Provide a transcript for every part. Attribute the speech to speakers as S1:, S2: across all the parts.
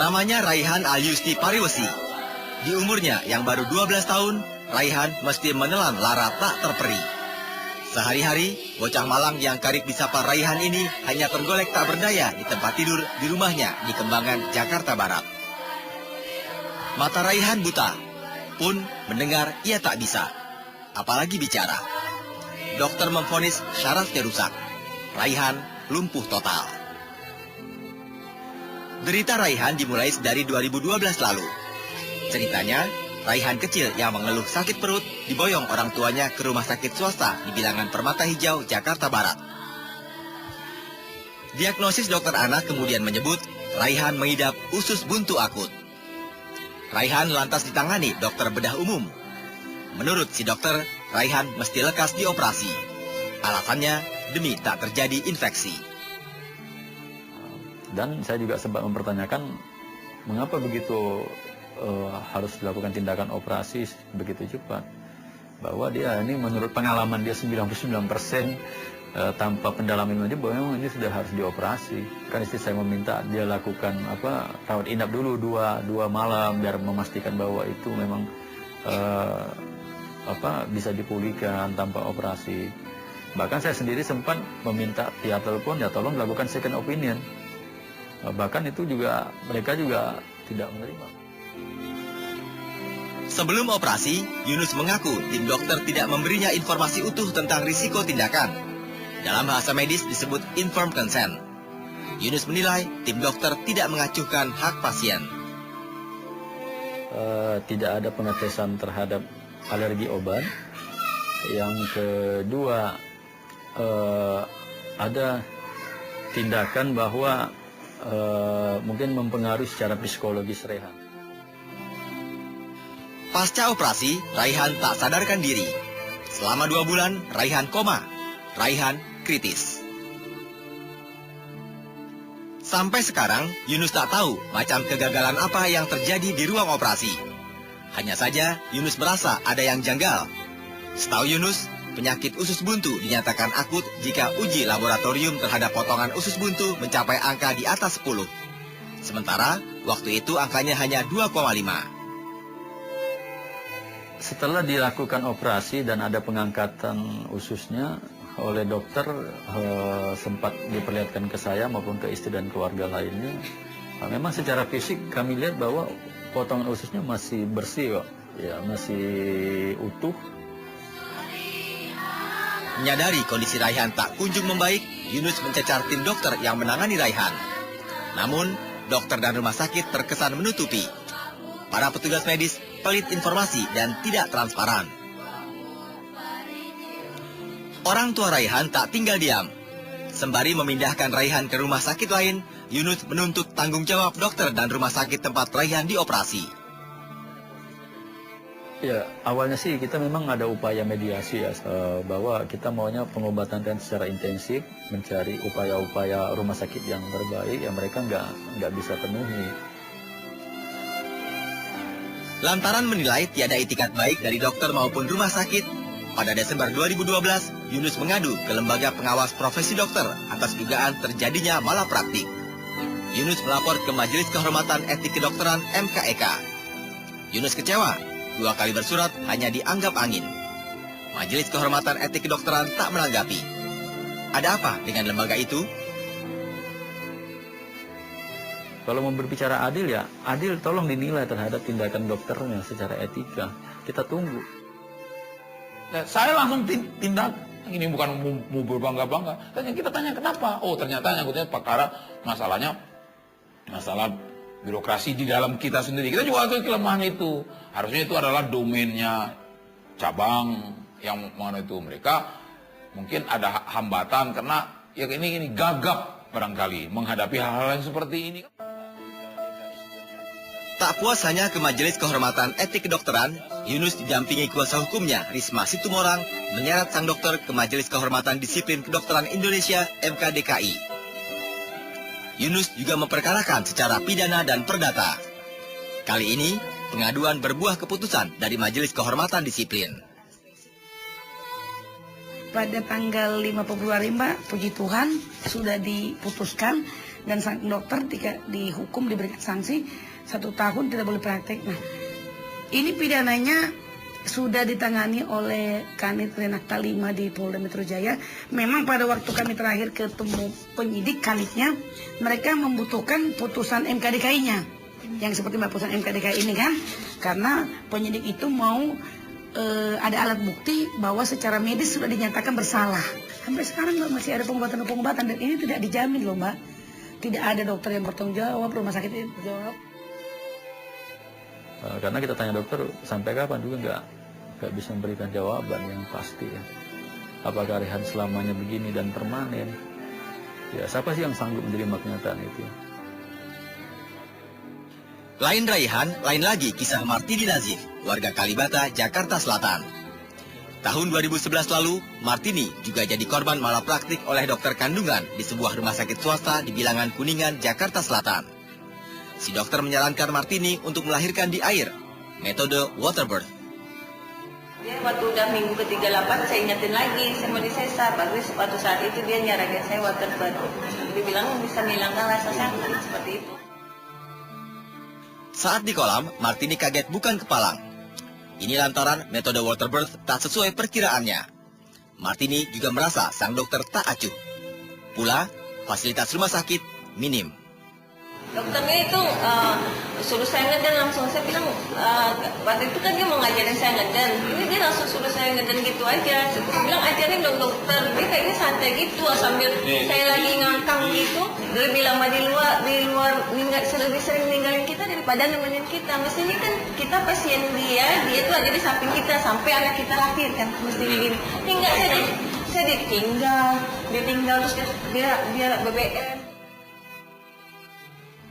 S1: Namanya Raihan Alyusti Pariwesi. Di umurnya yang baru 12 tahun, Raihan mesti menelan lara tak terperi. Sehari-hari, bocah Malang yang karib disapa Raihan ini hanya tergolek tak berdaya di tempat tidur di rumahnya di Kembangan, Jakarta Barat. Mata Raihan buta, pun mendengar ia tak bisa, apalagi bicara. Dokter memvonis syarafnya rusak. Raihan lumpuh total. Derita Raihan dimulai dari 2012 lalu. Ceritanya, Raihan kecil yang mengeluh sakit perut diboyong orang tuanya ke rumah sakit swasta di Bilangan Permata Hijau, Jakarta Barat. Diagnosis dokter anak kemudian menyebut Raihan mengidap usus buntu akut. Raihan lantas ditangani dokter bedah umum. Menurut si dokter, Raihan mesti lekas dioperasi. Alasannya demi tak terjadi infeksi.
S2: Dan saya juga sempat mempertanyakan mengapa begitu harus dilakukan tindakan operasi begitu cepat. Bahwa dia ini menurut pengalaman dia 99% tanpa pendalaman aja bahwa memang ini sudah harus dioperasi. Kan istri saya meminta dia lakukan rawat inap dulu dua malam biar memastikan bahwa itu memang bisa dipulihkan tanpa operasi. Bahkan saya sendiri sempat meminta via telepon ya tolong lakukan second opinion. Bahkan itu juga mereka juga tidak menerima.
S1: Sebelum operasi, Yunus mengaku tim dokter tidak memberinya informasi utuh tentang risiko tindakan. Dalam bahasa medis disebut informed consent. Yunus menilai tim dokter tidak mengacuhkan hak pasien.
S2: Tidak ada pengetesan terhadap alergi obat. Yang kedua, ada tindakan bahwa mungkin mempengaruhi secara psikologis Raihan.
S1: Pasca operasi, Raihan tak sadarkan diri. Selama 2 bulan, Raihan koma. Raihan kritis. Sampai sekarang, Yunus tak tahu macam kegagalan apa yang terjadi di ruang operasi. Hanya saja, Yunus merasa ada yang janggal. Setahu Yunus, penyakit usus buntu dinyatakan akut jika uji laboratorium terhadap potongan usus buntu mencapai angka di atas 10. Sementara, waktu itu angkanya hanya 2,5.
S2: Setelah dilakukan operasi dan ada pengangkatan ususnya oleh dokter, sempat diperlihatkan ke saya maupun ke istri dan keluarga lainnya. Memang secara fisik kami lihat bahwa potongan ususnya masih bersih, Pak. Ya, masih utuh.
S1: Menyadari kondisi Raihan tak kunjung membaik, Yunus mencecar tim dokter yang menangani Raihan. Namun, dokter dan rumah sakit terkesan menutupi. Para petugas medis pelit informasi dan tidak transparan. Orang tua Raihan tak tinggal diam. Sembari memindahkan Raihan ke rumah sakit lain, Yunus menuntut tanggung jawab dokter dan rumah sakit tempat Raihan dioperasi.
S2: Ya, awalnya sih kita memang ada upaya mediasi ya, bahwa kita maunya pengobatan dan secara intensif, mencari upaya-upaya rumah sakit yang terbaik yang mereka nggak bisa penuhi.
S1: Lantaran menilai tiada itikat baik dari dokter maupun rumah sakit, pada Desember 2012, Yunus mengadu ke Lembaga Pengawas Profesi Dokter atas dugaan terjadinya malapraktik. Yunus melapor ke Majelis Kehormatan Etik Kedokteran MKEK. Yunus kecewa. 2 kali bersurat hanya dianggap angin. Majelis Kehormatan Etik Kedokteran tak menanggapi. Ada apa dengan lembaga itu?
S2: Kalau mau berbicara adil ya, adil tolong dinilai terhadap tindakan dokternya secara etika. Kita tunggu.
S3: Nah, saya langsung tindak. Ini bukan mau berbangga-bangga. Tanya, kita tanya kenapa? Oh, ternyata nyangkutnya perkara masalah birokrasi di dalam kita sendiri. Kita juga akui kelemahan itu. Harusnya itu adalah domainnya cabang yang mana itu mereka mungkin ada hambatan karena ya ini gagap barangkali menghadapi hal-hal yang seperti ini.
S1: Tak puas hanya ke Majelis Kehormatan Etik Kedokteran, Yunus didampingi kuasa hukumnya Risma Situmorang menyeret sang dokter ke Majelis Kehormatan Disiplin Kedokteran Indonesia (MKDKI). Yunus juga memperkarakan secara pidana dan perdata. Kali ini, pengaduan berbuah keputusan dari Majelis Kehormatan Disiplin.
S4: Pada tanggal 5 Februari, Mbak, puji Tuhan sudah diputuskan dan sang dokter dihukum diberikan sanksi 1 tahun tidak boleh praktek. Nah, ini pidananya sudah ditangani oleh Kanit Renakta 5 di Polda Metro Jaya. Memang pada waktu kami terakhir ketemu penyidik Kanitnya, mereka membutuhkan putusan MKDKI-nya. Yang seperti putusan MKDKI ini kan, karena penyidik itu mau ada alat bukti bahwa secara medis sudah dinyatakan bersalah. Sampai sekarang Mbak, masih ada pengobatan-pengobatan dan ini tidak dijamin loh, Mbak. Tidak ada dokter yang bertanggung jawab, rumah sakit itu berjawab.
S2: Karena kita tanya dokter sampai kapan juga nggak bisa memberikan jawaban yang pasti ya. Apakah Raihan selamanya begini dan permanen? Ya siapa sih yang sanggup menerima kenyataan itu?
S1: Lain Raihan, lain lagi kisah Martini Nazif, warga Kalibata, Jakarta Selatan. Tahun 2011 lalu, Martini juga jadi korban malapraktik oleh dokter kandungan di sebuah rumah sakit swasta di Bilangan Kuningan, Jakarta Selatan. Si dokter menyarankan Martini untuk melahirkan di air, metode waterbirth.
S5: Dia waktu udah minggu ke-38 saya ingetin lagi, saya mau disesar. Bagus suatu saat itu dia nyaranin saya waterbirth. Dia bilang bisa menghilangkan rasa sakit seperti itu.
S1: Saat di kolam, Martini kaget bukan kepalang. Ini lantaran metode waterbirth tak sesuai perkiraannya. Martini juga merasa sang dokter tak acuh. Pula, fasilitas rumah sakit minim.
S5: Dokternya itu suruh saya ngeden langsung. Saya bilang, waktu itu kan dia mau ngajarin saya ngeden. Ini dia langsung suruh saya ngeden gitu aja. Saya bilang, ajarin dong dokter. Dia kayaknya santai gitu sambil saya lagi ngangkang gitu. Lebih lama di luar lebih sering ninggalin kita daripada nemenin kita. Mestinya kan kita pasien dia tuh ada di samping kita sampai anak kita lahir kan. Mesti begini. Enggak, saya ditinggal terus dia BBM.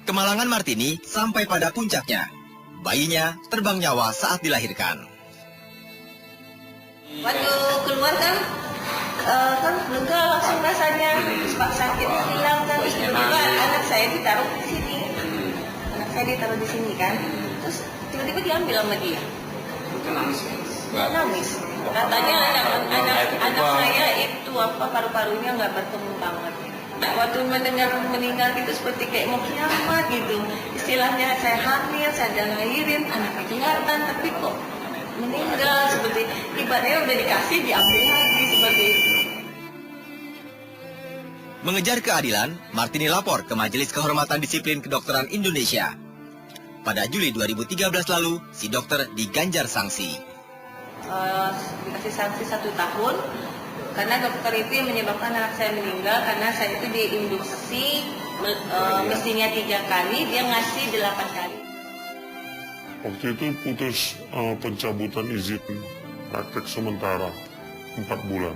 S1: Kemalangan Martini sampai pada puncaknya. Bayinya terbang nyawa saat dilahirkan.
S5: Waktu keluar kan lega langsung rasanya, sakitnya hilang kan. Terus tiba-tiba anak saya ditaruh di sini. Anak saya ditaruh di sini kan. Terus tiba-tiba diambil sama dia. Nangis. Katanya anak saya itu paru-parunya nggak berkembang banget. Waktu mendengar meninggal gitu seperti kayak mau kiamat gitu. Istilahnya saya hamil, saya udah lahirin, anaknya kelihatan, tapi kok meninggal seperti ibaratnya udah dikasih diambil lagi seperti itu.
S1: Mengejar keadilan, Martini lapor ke Majelis Kehormatan Disiplin Kedokteran Indonesia. Pada Juli 2013 lalu, si dokter diganjar sanksi.
S5: Dikasih sanksi 1 tahun. Karena dokter itu yang menyebabkan anak saya meninggal karena saya itu diinduksi mestinya 3 kali, dia ngasih 8 kali.
S6: Waktu itu putus pencabutan izin praktek sementara 4 bulan.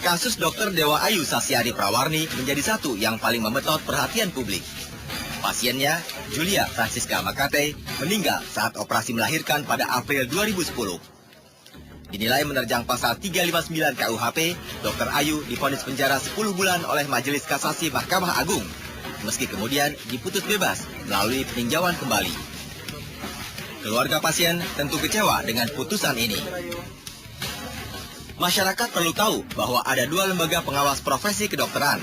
S1: Kasus Dr. Dewa Ayu Sasyari Prawarni menjadi satu yang paling memetot perhatian publik. Pasiennya, Julia Francisca Makate, meninggal saat operasi melahirkan pada April 2010. Dinilai menerjang pasal 359 KUHP, Dr. Ayu divonis penjara 10 bulan oleh Majelis Kasasi Mahkamah Agung, meski kemudian diputus bebas melalui peninjauan kembali. Keluarga pasien tentu kecewa dengan putusan ini. Masyarakat perlu tahu bahwa ada 2 lembaga pengawas profesi kedokteran.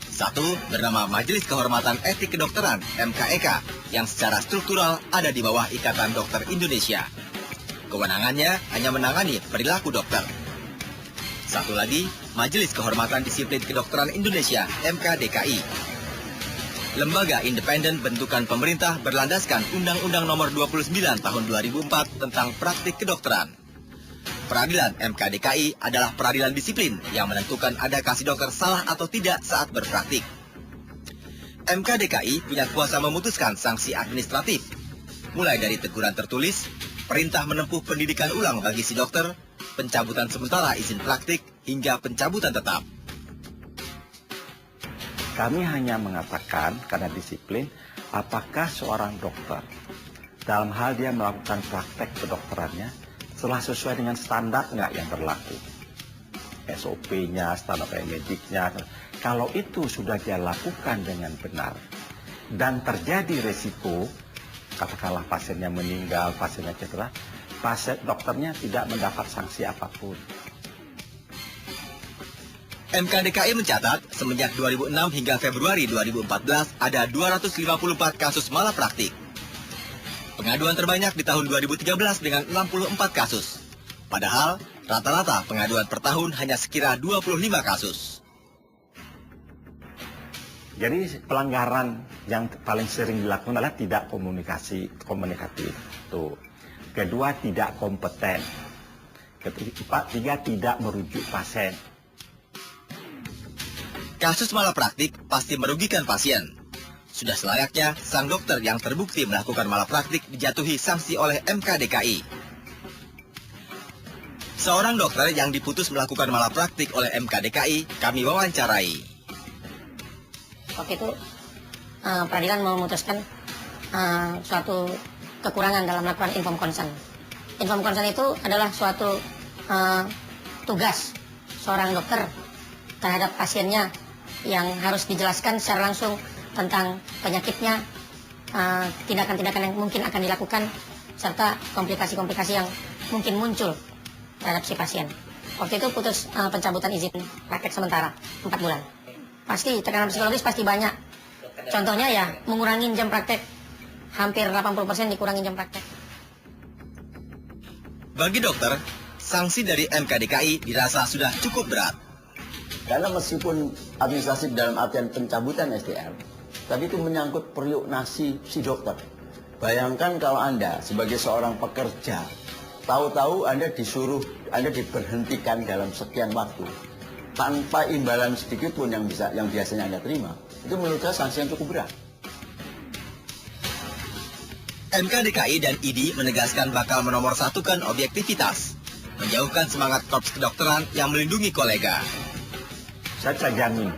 S1: Satu bernama Majelis Kehormatan Etik Kedokteran (MKEK) yang secara struktural ada di bawah Ikatan Dokter Indonesia. Kewenangannya hanya menangani perilaku dokter. Satu lagi, Majelis Kehormatan Disiplin Kedokteran Indonesia (MKDKI). Lembaga independen bentukan pemerintah berlandaskan Undang-Undang Nomor 29 Tahun 2004 tentang Praktik Kedokteran. peradilan MKDKI adalah peradilan disiplin yang menentukan adakah si dokter salah atau tidak saat berpraktik. MKDKI punya kuasa memutuskan sanksi administratif, mulai dari teguran tertulis, perintah menempuh pendidikan ulang bagi si dokter, pencabutan sementara izin praktik, hingga pencabutan tetap.
S7: Kami hanya mengatakan karena disiplin, apakah seorang dokter dalam hal dia melakukan praktek kedokterannya telah sesuai dengan standar nggak yang berlaku. SOP-nya, standar mediknya. Kalau itu sudah dia lakukan dengan benar dan terjadi resiko, katakanlah pasiennya meninggal, pasiennya cedera, dokternya tidak mendapat sanksi apapun.
S1: MKDKI mencatat semenjak 2006 hingga Februari 2014 ada 254 kasus malapraktik. Pengaduan terbanyak di tahun 2013 dengan 64 kasus. Padahal rata-rata pengaduan per tahun hanya sekira 25 kasus.
S7: Jadi pelanggaran yang paling sering dilakukan adalah tidak komunikatif. Tuh. Kedua, tidak kompeten. Ketiga, tidak merujuk pasien.
S1: Kasus malapraktik pasti merugikan pasien. Sudah selayaknya sang dokter yang terbukti melakukan malapraktik dijatuhi sanksi oleh MKDKI. Seorang dokter yang diputus melakukan malapraktik oleh MKDKI kami wawancarai.
S8: Waktu itu peradilan memutuskan suatu kekurangan dalam melakukan inform consent. Inform consent itu adalah suatu tugas seorang dokter terhadap pasiennya yang harus dijelaskan secara langsung tentang penyakitnya, tindakan-tindakan yang mungkin akan dilakukan, serta komplikasi-komplikasi yang mungkin muncul terhadap si pasien. Waktu itu putus pencabutan izin praktek sementara 4 bulan. Pasti tekanan psikologis pasti banyak. Contohnya ya mengurangi jam praktek, hampir 80% dikurangi jam praktek.
S1: Bagi dokter, sanksi dari MKDKI dirasa sudah cukup berat.
S9: Karena meskipun administrasi dalam artian pencabutan SDM, tapi itu menyangkut periuk nasi si dokter. Bayangkan kalau Anda sebagai seorang pekerja, tahu-tahu Anda diberhentikan dalam sekian waktu, tanpa imbalan sedikit pun yang biasanya Anda terima, itu menurut saya sanksi yang cukup berat.
S1: MKDKI dan ID menegaskan bakal menomorsatukan objektivitas, menjauhkan semangat korps kedokteran yang melindungi kolega.
S7: Saya jamin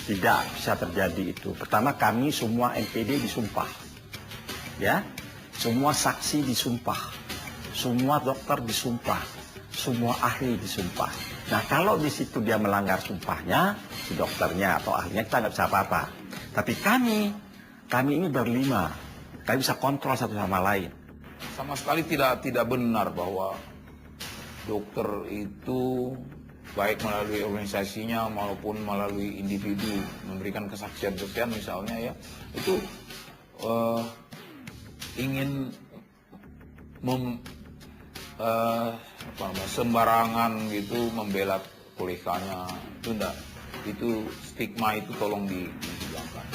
S7: tidak bisa terjadi itu. Pertama, kami semua NPD disumpah, ya, semua saksi disumpah, semua dokter disumpah, semua ahli disumpah. Nah, kalau di situ dia melanggar sumpahnya, si dokternya atau ahlinya, kita nggak bisa apa-apa. Tapi kami ini berlima, kami bisa kontrol satu sama lain.
S3: Sama sekali tidak benar bahwa dokter itu baik melalui organisasinya maupun melalui individu memberikan kesaksian misalnya ya, itu ingin sembarangan gitu membela koleganya. Itu enggak, itu stigma itu tolong dihilangkan.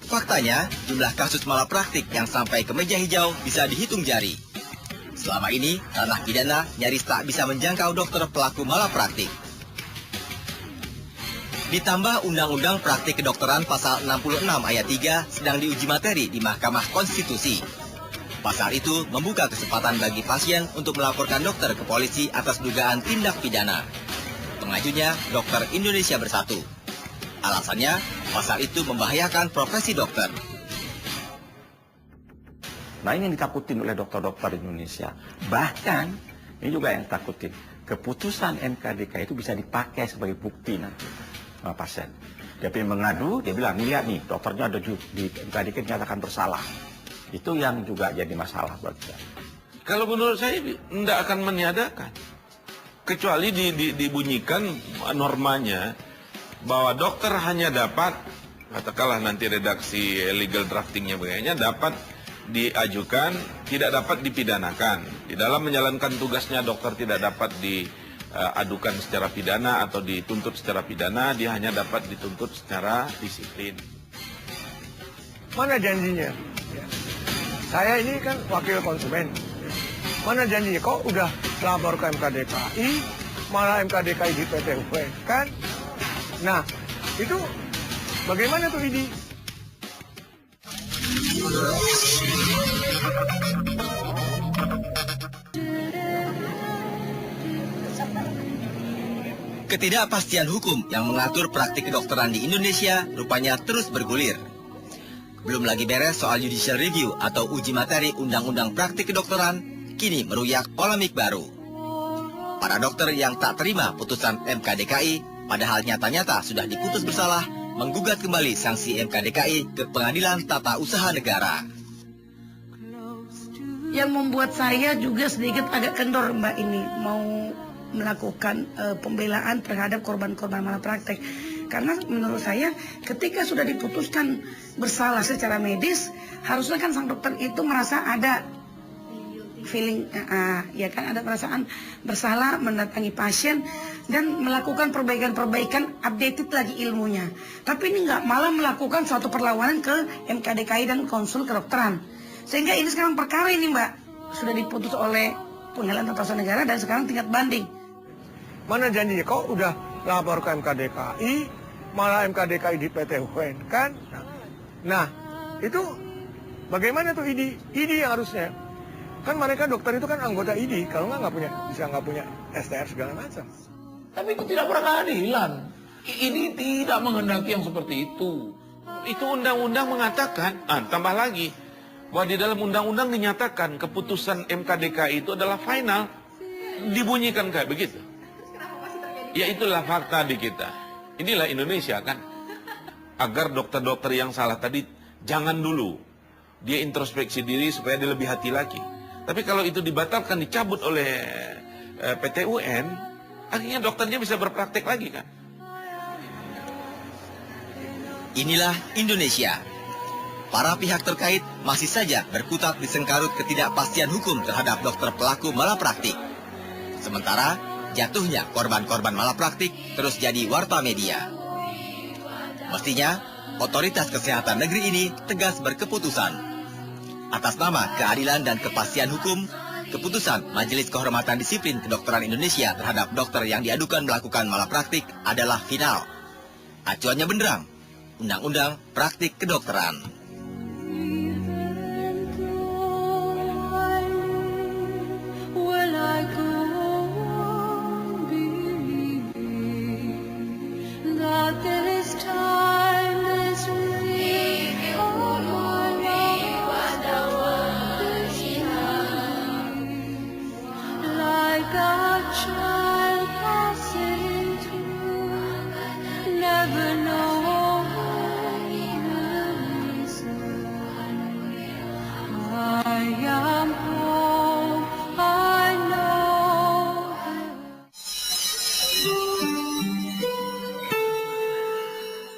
S1: Faktanya, jumlah kasus malapraktik yang sampai ke meja hijau bisa dihitung jari. Selama ini, ranah pidana nyaris tak bisa menjangkau dokter pelaku malapraktik. Ditambah Undang-Undang Praktik Kedokteran Pasal 66 Ayat 3 sedang diuji materi di Mahkamah Konstitusi. Pasal itu membuka kesempatan bagi pasien untuk melaporkan dokter ke polisi atas dugaan tindak pidana. Pengajunya Dokter Indonesia Bersatu. Alasannya, pasal itu membahayakan profesi dokter.
S7: Nah, ini yang ditakutin oleh dokter-dokter Indonesia. Bahkan, ini juga yang takutin. Keputusan MKDK itu bisa dipakai sebagai bukti nanti sama pasien. Dia pengen mengadu, dia bilang, lihat nih, dokternya ada di MKDK dinyatakan bersalah. Itu yang juga jadi masalah buat kita.
S10: Kalau menurut saya, tidak akan meniadakan. Kecuali dibunyikan normanya, bahwa dokter hanya dapat, katakanlah nanti redaksi legal draftingnya begini, dapat diajukan, tidak dapat dipidanakan. Di dalam menjalankan tugasnya dokter tidak dapat diadukan secara pidana atau dituntut secara pidana, dia hanya dapat dituntut secara disiplin.
S11: Mana janjinya? Saya ini kan wakil konsumen. Mana janjinya? Kok udah lapor ke MKDKI, malah MKDKI di PT UN, kan? Nah, itu bagaimana tuh ini?
S1: Ketidakpastian hukum yang mengatur praktik kedokteran di Indonesia rupanya terus bergulir. Belum lagi beres soal judicial review atau uji materi Undang-Undang Praktik Kedokteran, kini meruyak polemik baru. Para dokter yang tak terima putusan MKDKI, padahal nyata-nyata sudah diputus bersalah, menggugat kembali sanksi MKDKI ke Pengadilan Tata Usaha Negara.
S4: Yang membuat saya juga sedikit agak kendor Mbak ini mau melakukan pembelaan terhadap korban-korban malapraktek. Karena menurut saya ketika sudah diputuskan bersalah secara medis, harusnya kan sang dokter itu merasa ada feeling, ya kan, ada perasaan bersalah, mendatangi pasien dan melakukan perbaikan-perbaikan, updated lagi ilmunya. Tapi ini nggak, malah melakukan suatu perlawanan ke MKDKI dan Konsul Kedokteran. Sehingga ini sekarang perkara ini Mbak sudah diputus oleh Pengadilan Tata Usaha Negara dan sekarang tingkat banding.
S11: Mana janjinya? Kok udah lapor ke MKDKI, malah MKDKI di PT UN, kan? Nah, itu bagaimana tuh ID? ID yang harusnya. Kan mereka dokter itu kan anggota ID, kalau nggak punya STR segala macam.
S3: Tapi itu tidak berkeadilan. Ini tidak menghendaki yang seperti itu.
S10: Itu undang-undang mengatakan, tambah lagi, bahwa di dalam undang-undang dinyatakan keputusan MKDKI itu adalah final. Dibunyikan kayak begitu. Ya itulah fakta di kita. Inilah Indonesia kan. Agar dokter-dokter yang salah tadi jangan dulu. Dia introspeksi diri supaya dia lebih hati lagi. Tapi kalau itu dibatalkan, dicabut oleh PT UN, akhirnya dokternya bisa berpraktek lagi kan.
S1: Inilah Indonesia. Para pihak terkait masih saja berkutat di sengkarut ketidakpastian hukum terhadap dokter pelaku malapraktik. Sementara jatuhnya korban-korban malapraktik terus jadi warta media. Mestinya otoritas kesehatan negeri ini tegas berkeputusan. Atas nama keadilan dan kepastian hukum, keputusan Majelis Kehormatan Disiplin Kedokteran Indonesia terhadap dokter yang diadukan melakukan malapraktik adalah final. Acuannya benderang, Undang-Undang Praktik Kedokteran.